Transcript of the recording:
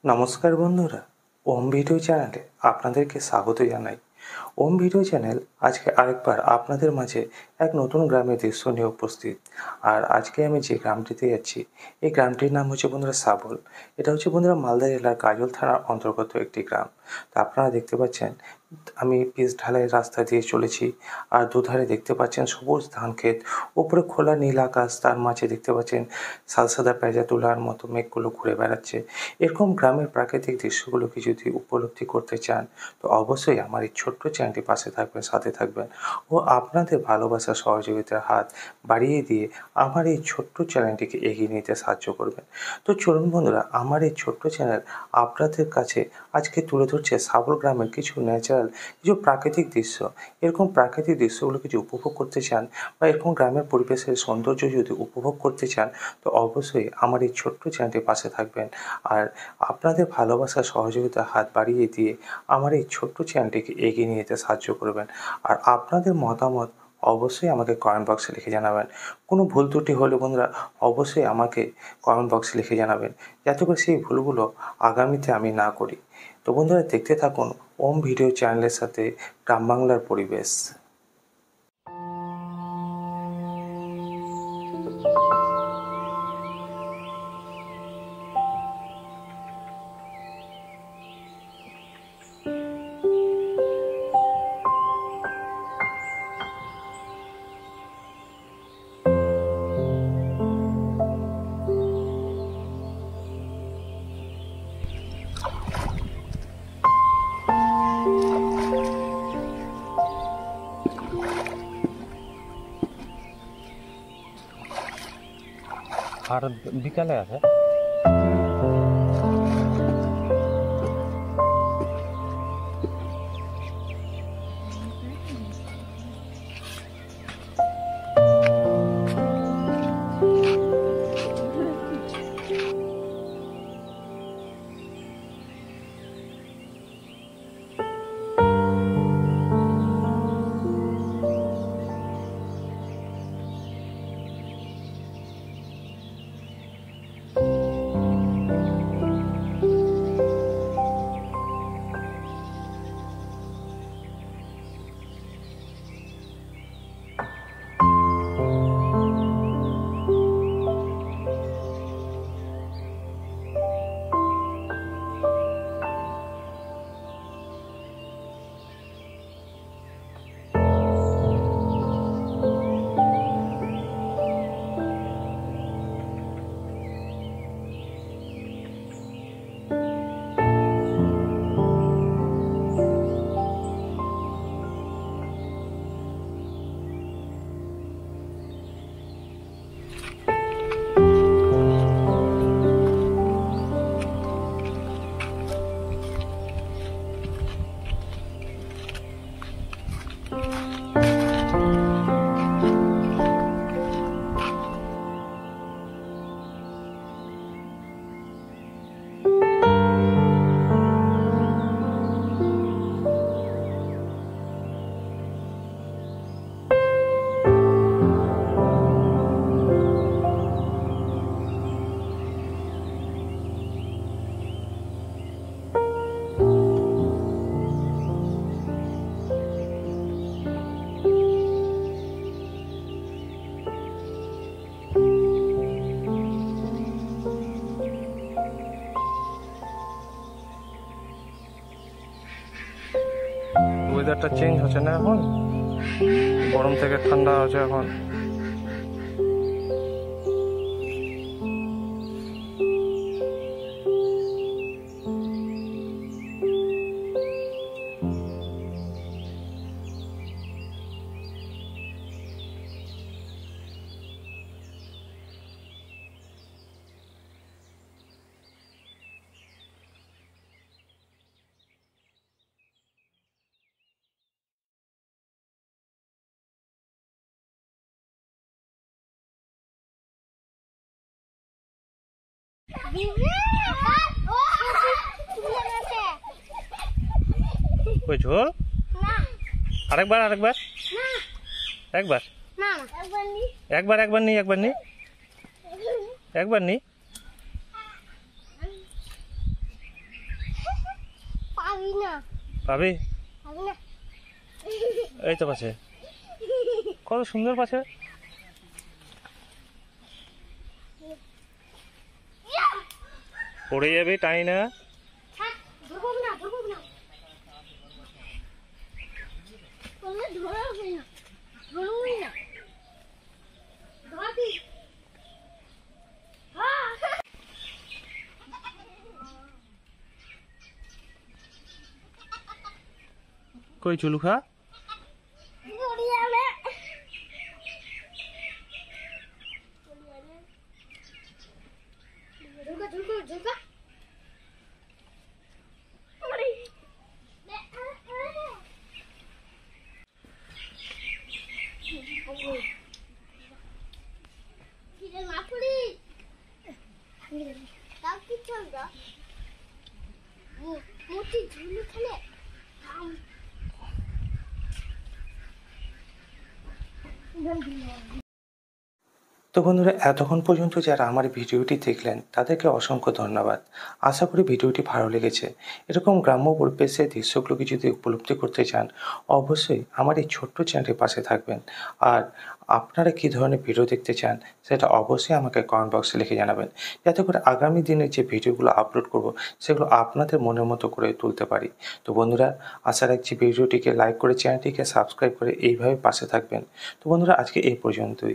নমস্কার বন্ধুরা, ওম ভিডিও চ্যানেলে আপনাদেরকে স্বাগত জানাই। ওম ভিডিও চ্যানেল আজকে আরেকবার আপনাদের মাঝে এক নতুন গ্রামের দৃশ্য নিয়ে উপস্থিত। আর আজকে আমি যে গ্রামটিতে যাচ্ছি, এই গ্রামটির নাম হচ্ছে বন্ধুরা সাবল। এটা হচ্ছে বন্ধুরা মালদা জেলার গাজল থানার অন্তর্গত একটি গ্রাম। তা আপনারা দেখতে পাচ্ছেন আমি পিচ ঢালাই রাস্তা দিয়ে চলেছি, আর দুধারে দেখতে পাচ্ছেন সবুজ ধান ক্ষেত, ওপরে খোলা নীল আকাশ, তার মাঝে দেখতে পাচ্ছেন সাদা সাদা পেঁজা তুলার মতো মেঘগুলো ঘুরে বেড়াচ্ছে। এরকম গ্রামের প্রাকৃতিক দৃশ্যগুলোকে যদি উপলব্ধি করতে চান, তো অবশ্যই আমার এই ছোট্ট চ্যানেলটি পাশে থাকবেন, সাথে থাকবেন ও আপনাদের ভালোবাসা সহযোগিতার হাত বাড়িয়ে দিয়ে আমার এই ছোট্ট চ্যানেলটিকে এগিয়ে নিতে সাহায্য করবেন। তো চলুন বন্ধুরা, আমার এই ছোট্ট চ্যানেল আপনাদের কাছে আজকে তুলে ধরছে সাবল গ্রামের কিছু ন্যাচারাল, কিছু প্রাকৃতিক দৃশ্য। এরকম প্রাকৃতিক দৃশ্যগুলো কিছু উপভোগ করতে চান বা এরকম গ্রামের পরিবেশের সৌন্দর্য যদি উপভোগ করতে চান, তো অবশ্যই আমার এই ছোট্ট চ্যানেলটির পাশে থাকবেন। আর আপনাদের ভালোবাসা সহযোগিতার হাত বাড়িয়ে দিয়ে আমার এই ছোট্ট চ্যানেলটিকে এগিয়ে নিয়ে যেতে সাহায্য করবেন। আর আপনাদের মতামত অবশ্যই আমাকে কমেন্ট বক্সে লিখে জানাবেন। কোনো ভুল ত্রুটি হলে বন্ধুরা অবশ্যই আমাকে কমেন্ট বক্সে লিখে জানাবেন, যাতে করে সেই ভুলগুলো আগামীতে আমি না করি। তো বন্ধুরা দেখতে থাকুন ওম ভিডিও চ্যানেলের সাথে গ্রাম বাংলার পরিবেশ। আর বিকালে আছে। ওয়েদারটা চেঞ্জ হচ্ছে না, এখন গরম থেকে ঠান্ডা হচ্ছে এখন। ওই ঝোল আরেকবার একবার একবার নি একবার নি পাবি না পাবি? পাবি না এই তো পাশে, কত সুন্দর পাশে। পড়ে যাবে, টাই না। থাক ধরবো না বললে ধরবো না ধরবি কই চুলুখা? ঝুঁকা মাঠুরি তাও কি চলবে মোটি ঝুলি খেলে তো বন্ধুরা, এতক্ষণ পর্যন্ত যারা আমার ভিডিওটি দেখলেন তাদেরকে অসংখ্য ধন্যবাদ। আশা করি ভিডিওটি ভালো লেগেছে। এরকম গ্রাম্য পরিবেশের দৃশ্যগুলোকে যদি উপলব্ধি করতে চান, অবশ্যই আমার এই ছোট্ট চ্যানেলের পাশে থাকবেন। আর আপনারা কী ধরনের ভিডিও দেখতে চান সেটা অবশ্যই আমাকে কমেন্ট বক্সে লিখে জানাবেন, যাতে করে আগামী দিনে যে ভিডিওগুলো আপলোড করব সেগুলো আপনাদের মনের মতো করে তুলতে পারি। তো বন্ধুরা, আশা রাখছি ভিডিওটিকে লাইক করে চ্যানেলটিকে সাবস্ক্রাইব করে এইভাবে পাশে থাকবেন। তো বন্ধুরা, আজকে এই পর্যন্তই।